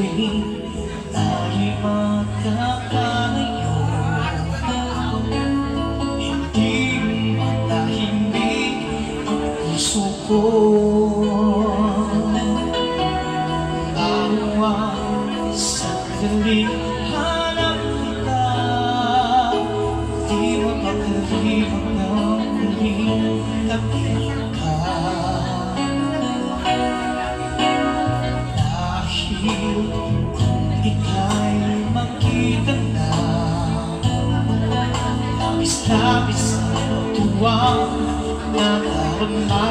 tuwing tayo'y magkakalayo, hindi matahimik ang puso ko. Bawat sandali hanap kita, di mapagkaliwag ng muling tabi ka. Dahil kung ika'y makita na, labis-labis ang tuwang nadarama.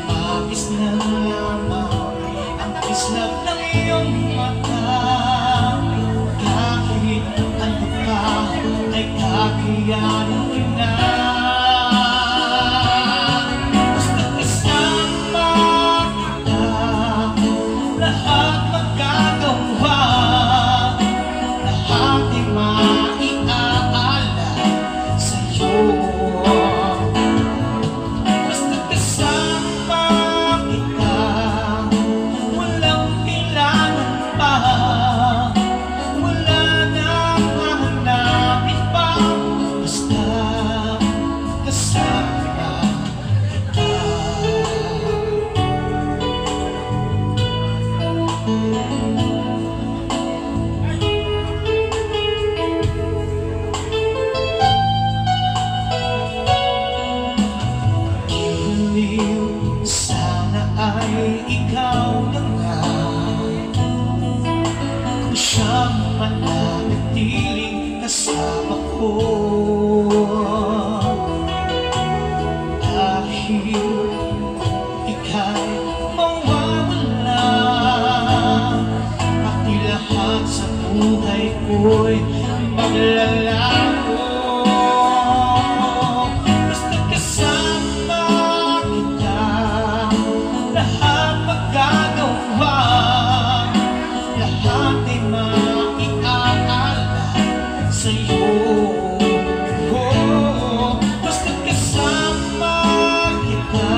Mabis na lamang ang kislap ng iyong mata, kahit ano pa ay kakayanin ko na. Basta kasama kita, lahat magagawa, lahat ay maiaalay sa'yo. Basta kasama kita, walang kailangan pa, wala nang hahanapin pa. Basta kasama kita. Giliw, sana ay ikaw na nga, kung siyang mananatiling kasama ko. Dahil kung ika'y mawawala, pati lahat sa buhay ko'y maglalaho. Basta kasama kita, lahat magagawa, lahat ay maiaalay sa'yo. Basta kasama kita,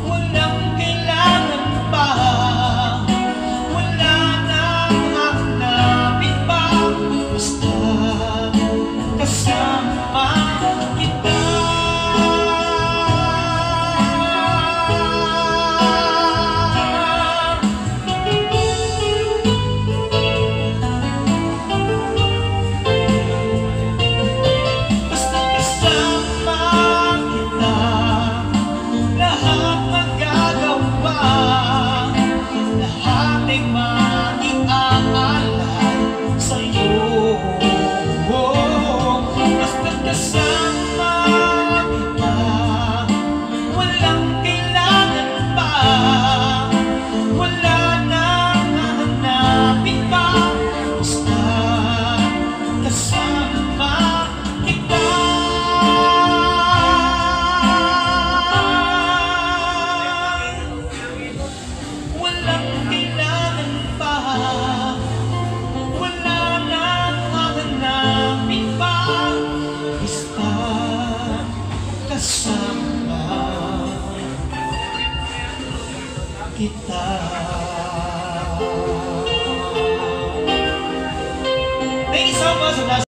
walang kailangan pa, wala nang hahanapin pa. Basta kasama kita. Basta kasama kita, lahat magagawa, lahat ay maiaalay sa'yo. Basta kasama kita, walang kailangan pa, wala nang hahanapin pa. Basta kasama kita. Walang kailangan pa, wala nang hahanapin pa. Basta kasama kita. Thank you so much.